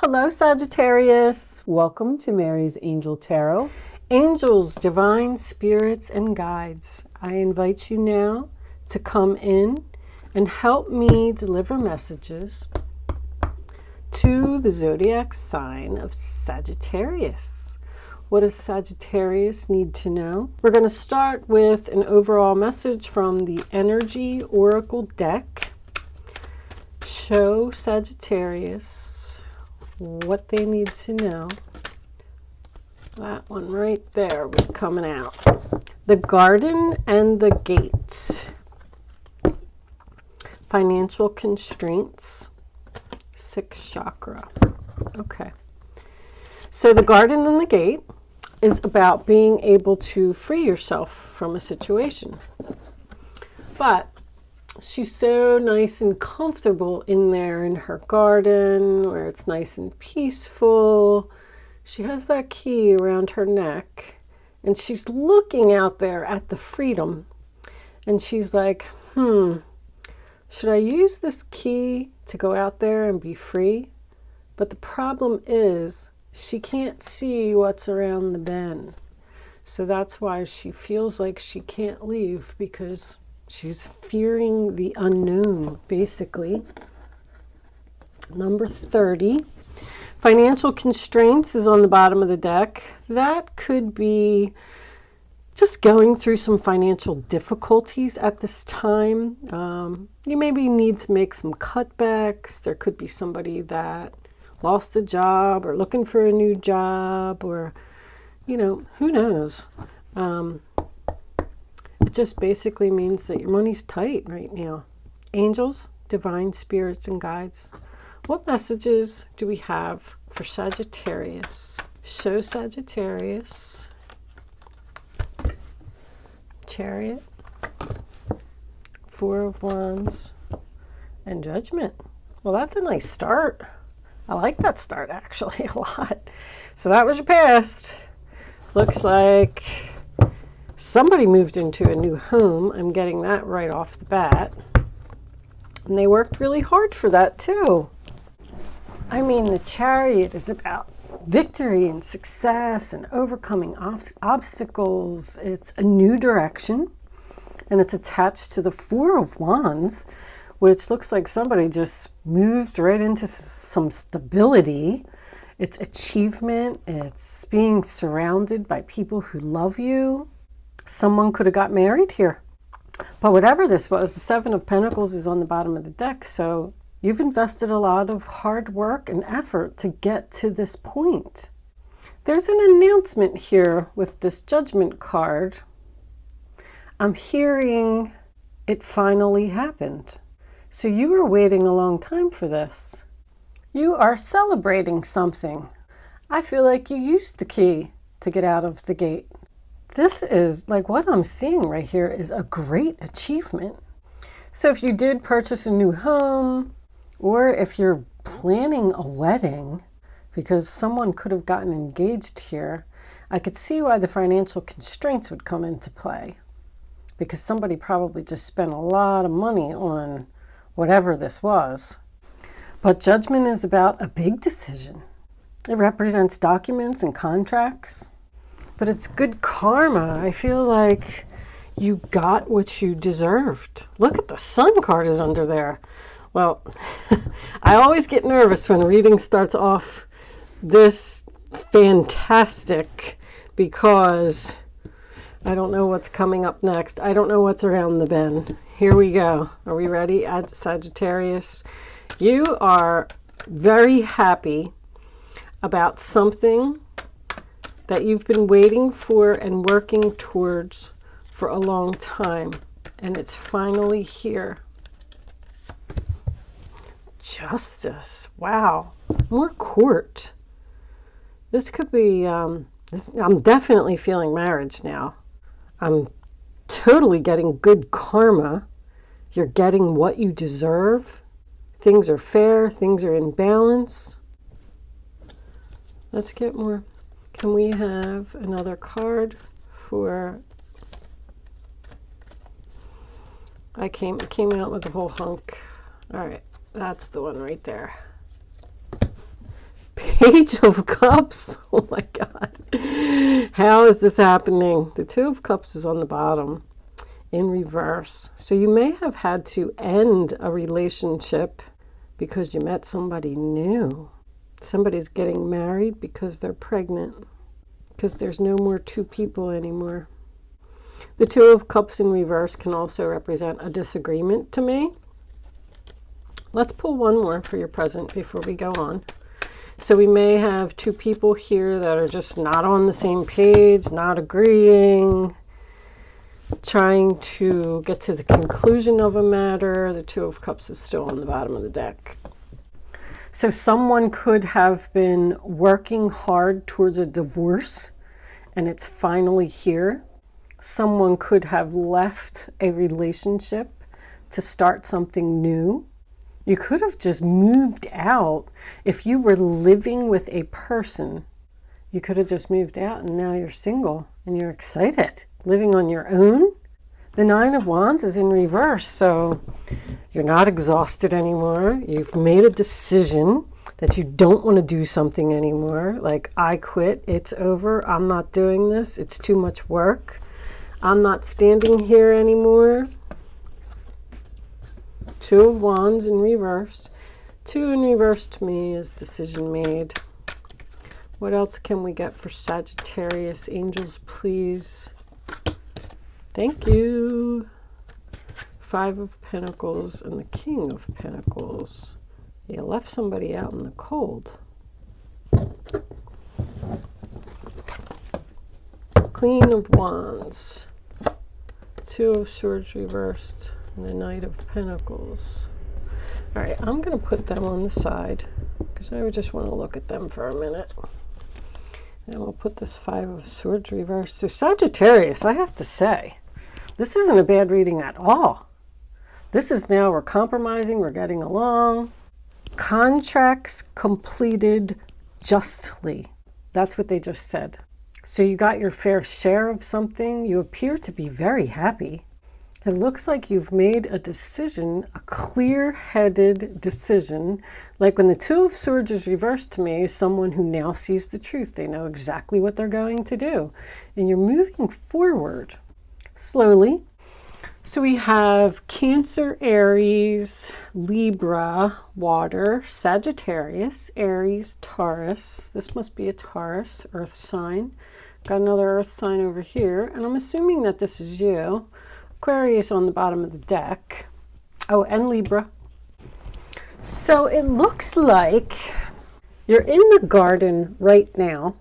Hello, Sagittarius. Welcome to Mary's Angel Tarot. Angels, divine spirits, and guides, I invite you now to come in and help me deliver messages to the zodiac sign of Sagittarius. What does Sagittarius need to know? We're going to start with an overall message from the Energy Oracle deck. Show Sagittarius what they need to know. That one right there was coming out. The garden and the gates. Financial constraints. 6th chakra. Okay. So the garden and the gate is about being able to free yourself from a situation. But she's so nice and comfortable in there in her garden where it's nice and peaceful. She has that key around her neck and she's looking out there at the freedom. And she's like, should I use this key to go out there and be free? But the problem is she can't see what's around the bend. So that's why she feels like she can't leave, because she's fearing the unknown, basically. Number 30. Financial constraints is on the bottom of the deck. That could be just going through some financial difficulties at this time. You maybe need to make some cutbacks. There could be somebody that lost a job or looking for a new job, or, who knows. It just basically means that your money's tight right now. Angels, divine spirits, and guides. What messages do we have for Sagittarius? Show Sagittarius. Chariot. 4 of Wands. And Judgment. Well, that's a nice start. I like that start actually a lot. So that was your past. Looks like somebody moved into a new home. I'm getting that right off the bat. And they worked really hard for that too. I mean, the Chariot is about victory and success and overcoming obstacles. It's a new direction. And it's attached to the 4 of Wands, which looks like somebody just moved right into some stability. It's achievement. It's being surrounded by people who love you. Someone could have got married here. But whatever this was, the 7 of Pentacles is on the bottom of the deck. So you've invested a lot of hard work and effort to get to this point. There's an announcement here with this Judgment card. I'm hearing it finally happened. So you were waiting a long time for this. You are celebrating something. I feel like you used the key to get out of the gate. This is like what I'm seeing right here is a great achievement. So if you did purchase a new home, or if you're planning a wedding, because someone could have gotten engaged here, I could see why the financial constraints would come into play. Because somebody probably just spent a lot of money on whatever this was. But Judgment is about a big decision. It represents documents and contracts. But it's good karma. I feel like you got what you deserved. Look at the Sun card is under there. Well, I always get nervous when a reading starts off this fantastic, because I don't know what's coming up next. I don't know what's around the bend. Here we go. Are we ready, Sagittarius? You are very happy about something that you've been waiting for and working towards for a long time. And it's finally here. Justice. Wow. More court. This could be, I'm definitely feeling marriage now. I'm totally getting good karma. You're getting what you deserve. Things are fair. Things are in balance. Let's get more. Can we have another card for... I came out with a whole hunk. All right. That's the one right there. Page of Cups. Oh my God. How is this happening? The Two of Cups is on the bottom in reverse. So you may have had to end a relationship because you met somebody new. Somebody's getting married because they're pregnant. Because there's no more two people anymore. The Two of Cups in reverse can also represent a disagreement to me. Let's pull one more for your present before we go on. So we may have two people here that are just not on the same page, not agreeing, trying to get to the conclusion of a matter. The Two of Cups is still on the bottom of the deck. So someone could have been working hard towards a divorce and it's finally here. Someone could have left a relationship to start something new. You could have just moved out. If you were living with a person, you could have just moved out and now you're single and you're excited, living on your own. The Nine of Wands is in reverse, so you're not exhausted anymore. You've made a decision that you don't want to do something anymore. Like, I quit, it's over, I'm not doing this, it's too much work. I'm not standing here anymore. Two of Wands in reverse. Two in reverse to me is decision made. What else can we get for Sagittarius? Angels, please. Thank you. Five of Pentacles and the King of Pentacles. You left somebody out in the cold. Queen of Wands. Two of Swords reversed. And the Knight of Pentacles. All right, I'm going to put them on the side because I just want to look at them for a minute. And we'll put this Five of Swords reversed. So Sagittarius, I have to say, this isn't a bad reading at all. This is now we're compromising, we're getting along. Contracts completed justly. That's what they just said. So you got your fair share of something. You appear to be very happy. It looks like you've made a decision, a clear-headed decision. Like when the Two of Swords is reversed to me, is someone who now sees the truth. They know exactly what they're going to do. And you're moving forward slowly. So we have Cancer, Aries, Libra, Water, Sagittarius, Aries, Taurus. This must be a Taurus, Earth sign. Got another Earth sign over here. And I'm assuming that this is you. Aquarius on the bottom of the deck. Oh, and Libra. So it looks like you're in the garden right now.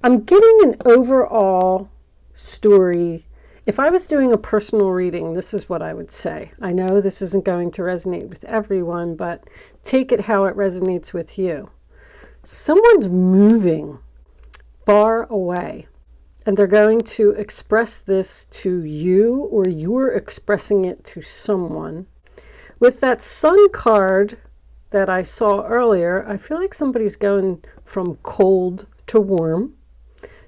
I'm getting an overall story. If I was doing a personal reading, this is what I would say. I know this isn't going to resonate with everyone, but take it how it resonates with you. Someone's moving far away. And they're going to express this to you, or you're expressing it to someone. With that Sun card that I saw earlier, I feel like somebody's going from cold to warm.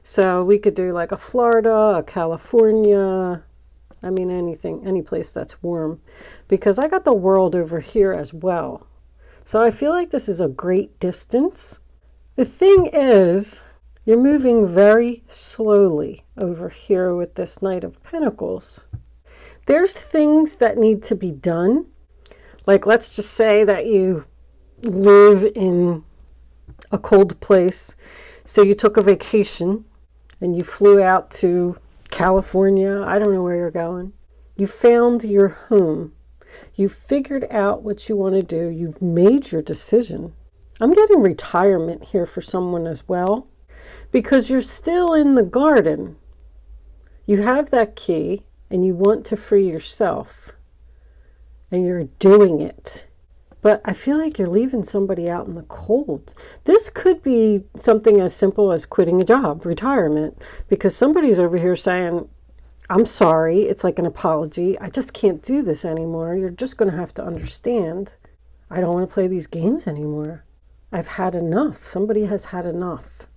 So we could do like a Florida, a California, I mean anything, any place that's warm. Because I got the World over here as well. So I feel like this is a great distance. The thing is, you're moving very slowly over here with this Knight of Pentacles. There's things that need to be done. Like, let's just say that you live in a cold place. So you took a vacation and you flew out to California. I don't know where you're going. You found your home. You figured out what you want to do. You've made your decision. I'm getting retirement here for someone as well. Because you're still in the garden. You have that key and you want to free yourself. And you're doing it. But I feel like you're leaving somebody out in the cold. This could be something as simple as quitting a job, retirement. Because somebody's over here saying, I'm sorry, it's like an apology. I just can't do this anymore. You're just going to have to understand. I don't want to play these games anymore. I've had enough. Somebody has had enough.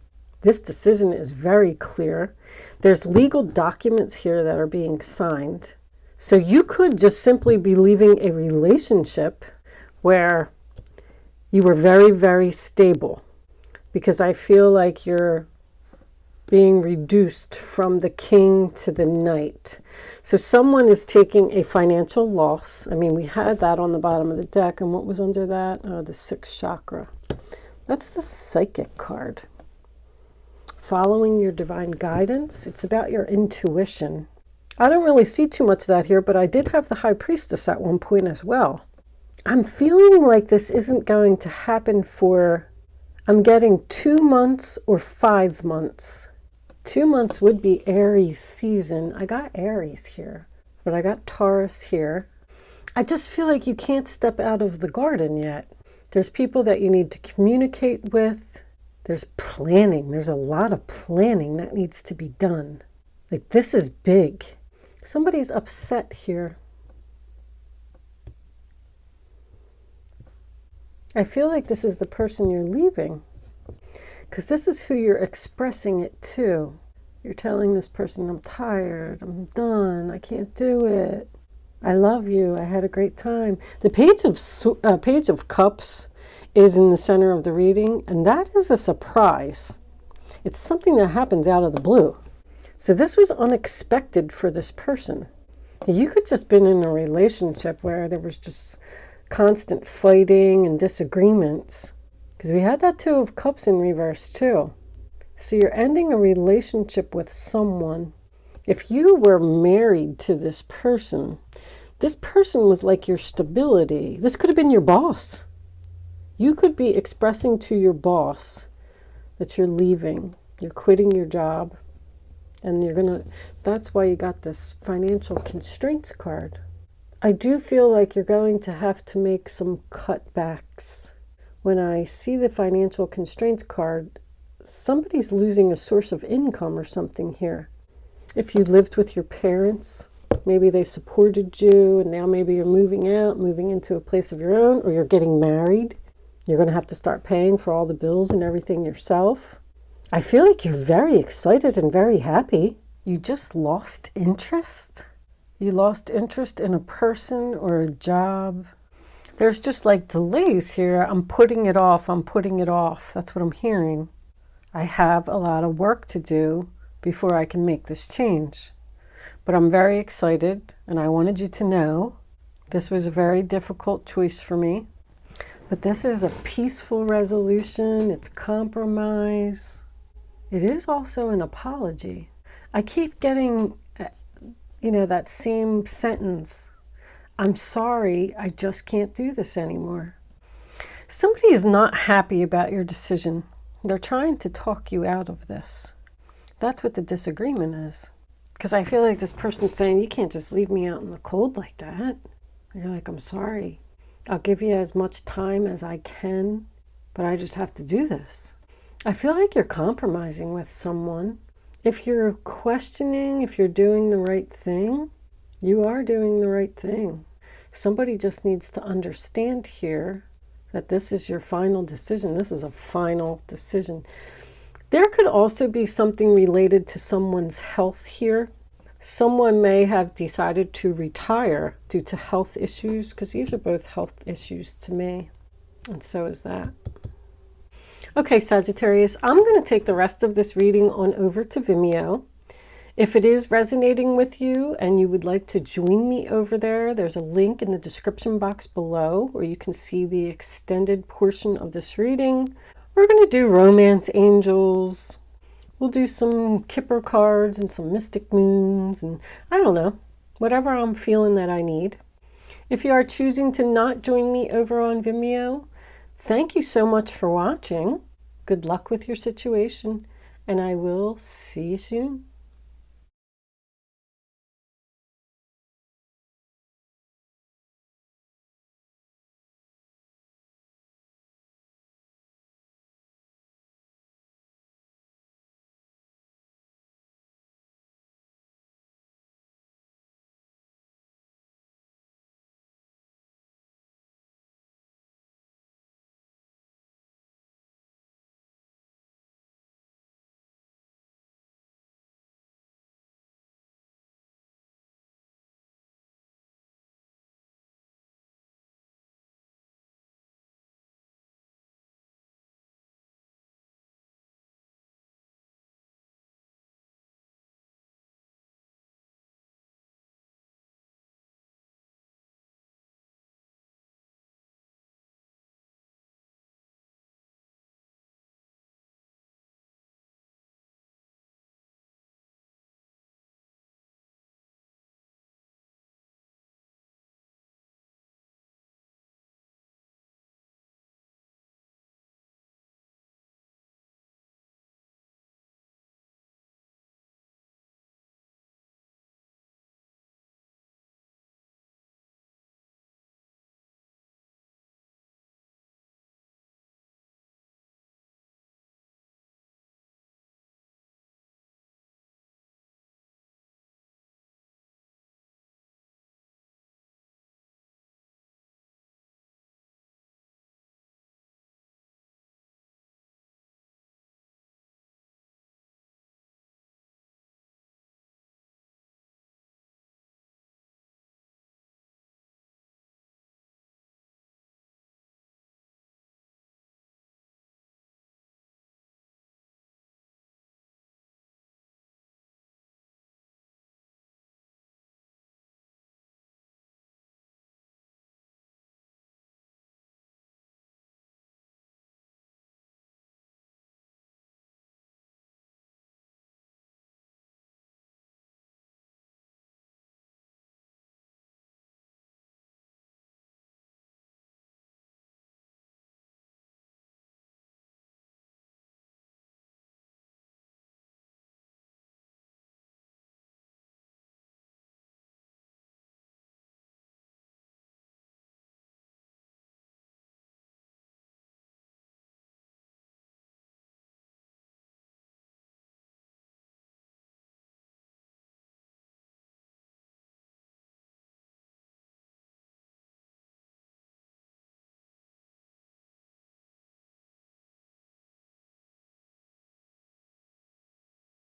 This decision is very clear. There's legal documents here that are being signed. So you could just simply be leaving a relationship where you were very, very stable. because I feel like you're being reduced from the king to the knight. So someone is taking a financial loss. I mean, we had that on the bottom of the deck. And what was under that? Oh, the sixth chakra. That's the psychic card. Following your divine guidance. It's about your intuition. I don't really see too much of that here, but I did have the high priestess at one point as well. I'm feeling like this isn't going to happen for, I'm getting 2 months or 5 months. 2 months would be Aries season. I got Aries here, but I got Taurus here. I just feel like you can't step out of the garden yet. There's people that you need to communicate with. There's planning. There's a lot of planning that needs to be done. Like, this is big. Somebody's upset here. I feel like this is the person you're leaving. Because this is who you're expressing it to. You're telling this person, I'm tired, I'm done, I can't do it. I love you, I had a great time. The Page of Cups is in the center of the reading, and that is a surprise. It's something that happens out of the blue. So this was unexpected for this person. You could just been in a relationship where there was just constant fighting and disagreements. Because we had that Two of Cups in reverse too. So you're ending a relationship with someone. If you were married to this person was like your stability. This could have been your boss. You could be expressing to your boss that you're leaving. You're quitting your job. And that's why you got this financial constraints card. I do feel like you're going to have to make some cutbacks. When I see the financial constraints card, somebody's losing a source of income or something here. If you lived with your parents, maybe they supported you, and now maybe you're moving out, moving into a place of your own, or you're getting married. You're going to have to start paying for all the bills and everything yourself. I feel like you're very excited and very happy. You just lost interest. You lost interest in a person or a job. There's just like delays here. I'm putting it off. That's what I'm hearing. I have a lot of work to do before I can make this change. But I'm very excited, and I wanted you to know this was a very difficult choice for me. But this is a peaceful resolution. It's compromise. It is also an apology. I keep getting, that same sentence. I'm sorry, I just can't do this anymore. Somebody is not happy about your decision. They're trying to talk you out of this. That's what the disagreement is. Because I feel like this person's saying, you can't just leave me out in the cold like that. You're like, I'm sorry. I'll give you as much time as I can, but I just have to do this. I feel like you're compromising with someone. If you're questioning if you're doing the right thing, you are doing the right thing. Somebody just needs to understand here that this is your final decision. This is a final decision. There could also be something related to someone's health here. Someone may have decided to retire due to health issues, because these are both health issues to me. And so is that. Okay, Sagittarius, I'm going to take the rest of this reading on over to Vimeo. If it is resonating with you and you would like to join me over there, there's a link in the description box below where you can see the extended portion of this reading. We're going to do romance angels. We'll do some Kipper cards and some mystic moons and I don't know, whatever I'm feeling that I need. If you are choosing to not join me over on Vimeo, thank you so much for watching. Good luck with your situation, and I will see you soon.